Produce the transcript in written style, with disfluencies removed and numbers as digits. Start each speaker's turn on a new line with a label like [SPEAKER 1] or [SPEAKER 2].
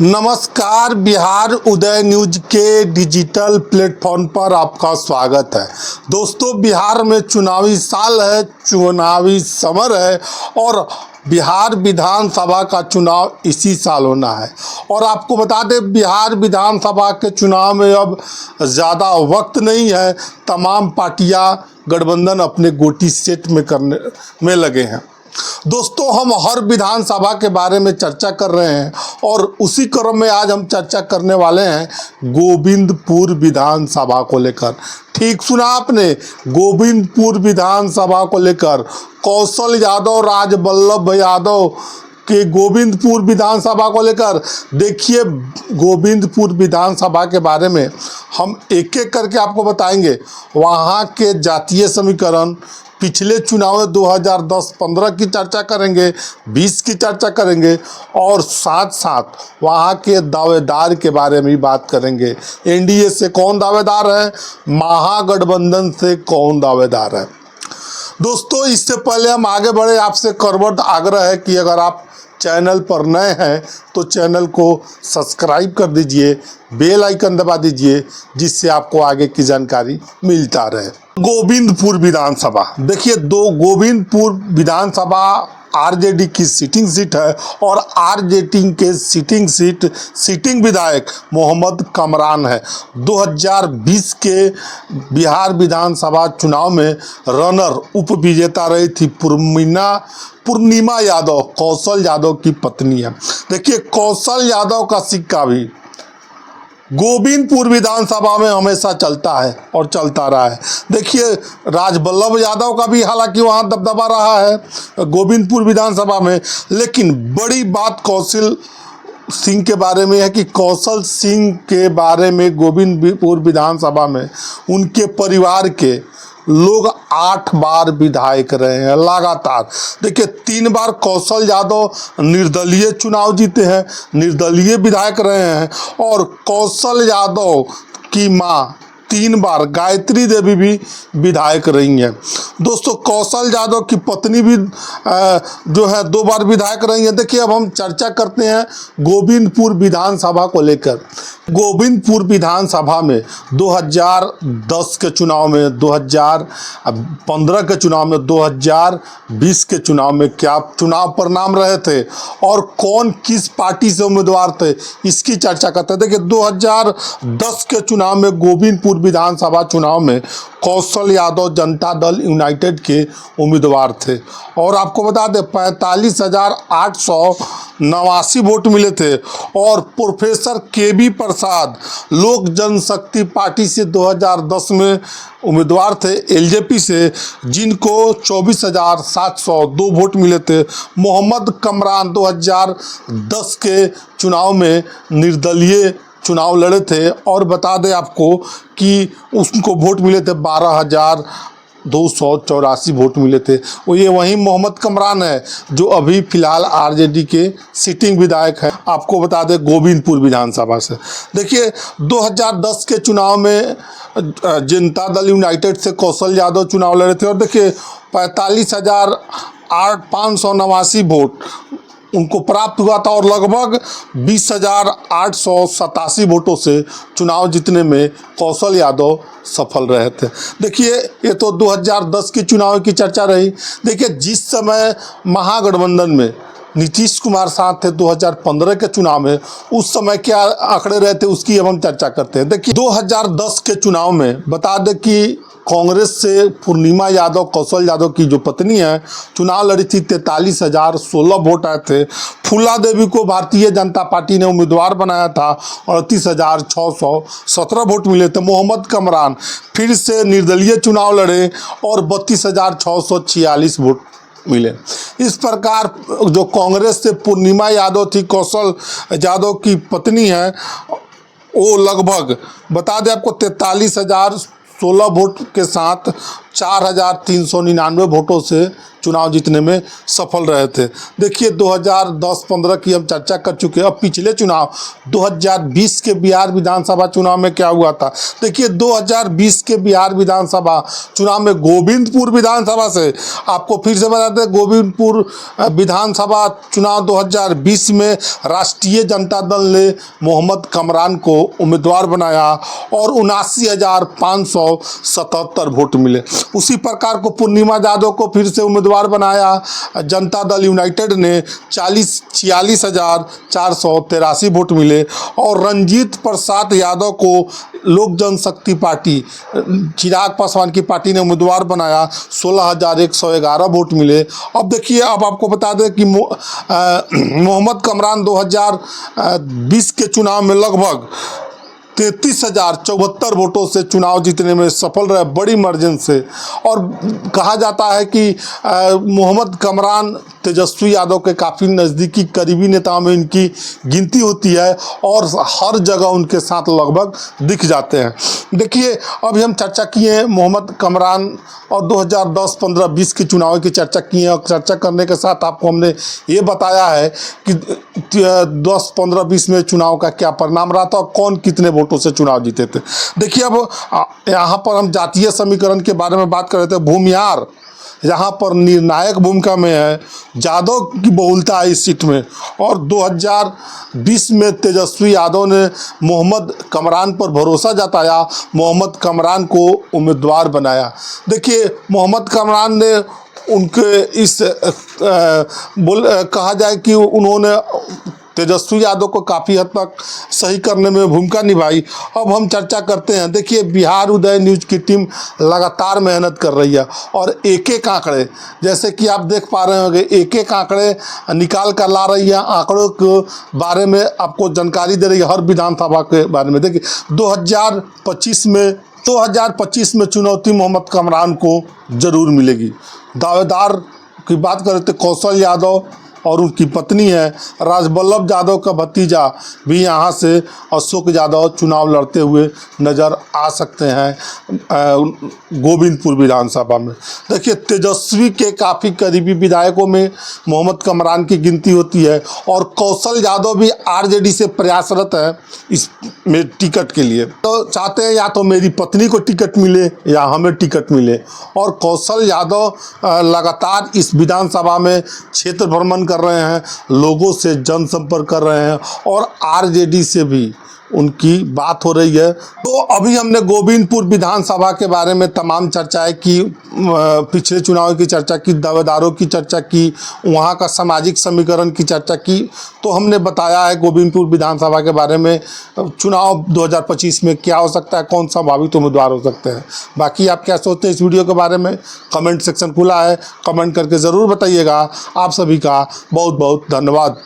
[SPEAKER 1] नमस्कार। बिहार उदय न्यूज के digital platform पर आपका स्वागत है। दोस्तों, बिहार में चुनावी साल है, चुनावी समर है और बिहार विधानसभा का चुनाव इसी साल होना है। और आपको बता दें, बिहार विधानसभा के चुनाव में अब ज़्यादा वक्त नहीं है। तमाम पार्टियां गठबंधन अपने गोटी सेट में करने में लगे हैं। दोस्तों, हम हर विधानसभा के बारे में चर्चा कर रहे हैं और उसी क्रम में आज हम चर्चा करने वाले हैं गोविंदपुर विधानसभा को लेकर। ठीक सुना आपने, गोविंदपुर विधानसभा को लेकर कौशल यादव, राजबल्लभ यादव के गोविंदपुर विधानसभा को लेकर। देखिए, गोविंदपुर विधानसभा के बारे में हम एक एक करके आपको बताएंगे। वहाँ के जातीय समीकरण, पिछले चुनाव में 2010-15 की चर्चा करेंगे, 20 की चर्चा करेंगे और साथ साथ वहाँ के दावेदार के बारे में भी बात करेंगे। एनडीए से कौन दावेदार है, महागठबंधन से कौन दावेदार है। दोस्तों, इससे पहले हम आगे बढ़े, आपसे करबद्ध आग्रह है कि अगर आप चैनल पर नए हैं तो चैनल को सब्सक्राइब कर दीजिए, बेल आइकन दबा दीजिए, जिससे आपको आगे की जानकारी मिलता रहे। गोविंदपुर विधानसभा, देखिए, गोविंदपुर विधानसभा आरजेडी की सिटिंग सीट है और आरजेडी के सिटिंग विधायक मोहम्मद कमरान है। 2020 के बिहार विधानसभा चुनाव में रनर उप विजेता रही थी पूर्णिमा यादव, कौशल यादव की पत्नी है। देखिए, कौशल यादव का सिक्का भी गोविंदपुर विधानसभा में हमेशा चलता है और चलता रहा है। देखिए, राजबल्लभ यादव का भी हालांकि वहाँ दबदबा रहा है गोविंदपुर विधानसभा में, लेकिन बड़ी बात कौशल सिंह के बारे में है कि कौशल सिंह के बारे में गोविंदपुर विधानसभा में उनके परिवार के लोग 8 बार विधायक रहे हैं लगातार। देखिए, 3 बार कौशल यादव निर्दलीय चुनाव जीते हैं, निर्दलीय विधायक रहे हैं और कौशल यादव की मां 3 बार गायत्री देवी भी विधायक रही हैं। दोस्तों, कौशल यादव की पत्नी भी जो है 2 बार विधायक रही हैं। देखिए, अब हम चर्चा करते हैं गोविंदपुर विधानसभा को लेकर। गोविंदपुर विधानसभा में 2010 के चुनाव में, 2015 के चुनाव में, 2020 के चुनाव में क्या चुनाव परिणाम रहे थे और कौन किस पार्टी से उम्मीदवार थे, इसकी चर्चा करते हैं। देखिए, 2010 के चुनाव में गोविंदपुर विधानसभा चुनाव में कौशल यादव जनता दल यूनाइटेड के उम्मीदवार थे और आपको बता दें 45,889 वोट मिले थे। और प्रोफेसर केबी प्रसाद लोक जनशक्ति पार्टी से 2010 में उम्मीदवार थे एलजेपी से, जिनको 24,702 वोट मिले थे। मोहम्मद कमरान 2010 के चुनाव में निर्दलीय चुनाव लड़े थे और बता दें आपको कि उसको वोट मिले थे 12,284 वोट मिले थे। वो ये वही मोहम्मद कमरान है जो अभी फिलहाल आरजेडी के सिटिंग विधायक है। आपको बता दें गोविंदपुर विधानसभा से। देखिए, 2010 के चुनाव में जनता दल यूनाइटेड से कौशल यादव चुनाव लड़े थे और देखिए 45,589 वोट उनको प्राप्त हुआ था और लगभग 20,887 वोटों से चुनाव जीतने में कौशल यादव सफल रहे थे। देखिए, ये तो 2010 के चुनाव की चर्चा रही। देखिए, जिस समय महागठबंधन में नीतीश कुमार साथ थे 2015 के चुनाव में, उस समय क्या आंकड़े रहे थे उसकी अब हम चर्चा करते हैं। देखिए, 2010 के चुनाव में बता दें कि कांग्रेस से पूर्णिमा यादव, कौशल यादव की जो पत्नी है, चुनाव लड़ी थी। 43,016 वोट आए थे। फूला देवी को भारतीय जनता पार्टी ने उम्मीदवार बनाया था और 38,617 वोट मिले थे। मोहम्मद कमरान फिर से निर्दलीय चुनाव लड़े और 32,646 वोट मिले। इस प्रकार जो कांग्रेस से पूर्णिमा यादव थी, कौशल यादव की पत्नी है, वो लगभग बता दें आपको 43,016 वोट के साथ 4,399 वोटों से चुनाव जीतने में सफल रहे थे। देखिए 2010-15 की हम चर्चा कर चुके हैं। अब पिछले चुनाव 2020 के बिहार विधानसभा चुनाव में क्या हुआ था। देखिए 2020 के बिहार विधानसभा चुनाव में गोविंदपुर विधानसभा से, आपको फिर से बताते हैं, गोविंदपुर विधानसभा चुनाव 2020 में राष्ट्रीय जनता दल ने मोहम्मद कमरान को उम्मीदवार बनाया और 79,577 वोट मिले। उसी प्रकार को पूर्णिमा यादव को फिर से उम्मीदवार बनाया जनता दल यूनाइटेड ने, 46,483 वोट मिले। और रंजीत प्रसाद यादव को लोक जनशक्ति पार्टी, चिराग पासवान की पार्टी ने उम्मीदवार बनाया, 16,111 वोट मिले। अब देखिए, अब आपको बता दें कि मोहम्मद कमरान 2020 के चुनाव में लगभग 33,074 वोटों से चुनाव जीतने में सफल रहे, बड़ी मार्जिन से। और कहा जाता है कि मोहम्मद कमरान तेजस्वी यादव के काफ़ी नज़दीकी करीबी नेताओं में इनकी गिनती होती है और हर जगह उनके साथ लगभग दिख जाते हैं। देखिए, अभी हम चर्चा किए हैं मोहम्मद कमरान और 2010-15-20 के चुनाव की चर्चा की है। और चर्चा करने के साथ आपको हमने ये बताया है कि 10-15-20 में चुनाव का क्या परिणाम रहा था और कौन कितने वोटों से चुनाव जीते थे। देखिए, अब यहाँ पर हम जातीय समीकरण के बारे में बात कर रहे थे। भूमिहार यहाँ पर निर्णायक भूमिका में है, यादव की बहुलता है इस सीट में। और 2020 में तेजस्वी यादव ने मोहम्मद कमरान पर भरोसा जताया, मोहम्मद कमरान को उम्मीदवार बनाया। देखिए, मोहम्मद कमरान ने उनके इस कहा जाए कि उन्होंने तेजस्वी यादव को काफ़ी हद तक सही करने में भूमिका निभाई। अब हम चर्चा करते हैं। देखिए, बिहार उदय न्यूज़ की टीम लगातार मेहनत कर रही है और एक आंकड़े, जैसे कि आप देख पा रहे होंगे, एक आंकड़े निकाल कर ला रही है। आंकड़ों के बारे में आपको जानकारी दे रही है, हर विधानसभा के बारे में। देखिए 2025 में चुनौती मोहम्मद कमरान को ज़रूर मिलेगी। दावेदार की बात करें तो कौशल यादव और उनकी पत्नी है राजबल्लभ यादव का भतीजा भी यहाँ से अशोक यादव चुनाव लड़ते हुए नज़र आ सकते हैं गोविंदपुर विधानसभा में। देखिए, तेजस्वी के काफ़ी करीबी विधायकों में मोहम्मद कमरान की गिनती होती है और कौशल यादव भी आरजेडी से प्रयासरत है इस में टिकट के लिए। तो चाहते हैं या तो मेरी पत्नी को टिकट मिले या हमें टिकट मिले। और कौशल यादव लगातार इस विधानसभा में क्षेत्र भ्रमण कर रहे हैं, लोगों से जनसंपर्क कर रहे हैं और आरजेडी से भी उनकी बात हो रही है। तो अभी हमने गोविंदपुर विधानसभा के बारे में तमाम चर्चाएं की, पिछले चुनाव की चर्चा की, दावेदारों की चर्चा की, वहाँ का सामाजिक समीकरण की चर्चा की। तो हमने बताया है गोविंदपुर विधानसभा के बारे में चुनाव 2025 में क्या हो सकता है, कौन संभावित उम्मीदवार हो सकते हैं। बाकी आप क्या सोचते हैं इस वीडियो के बारे में, कमेंट सेक्शन खुला है, कमेंट करके ज़रूर बताइएगा। आप सभी का बहुत बहुत धन्यवाद।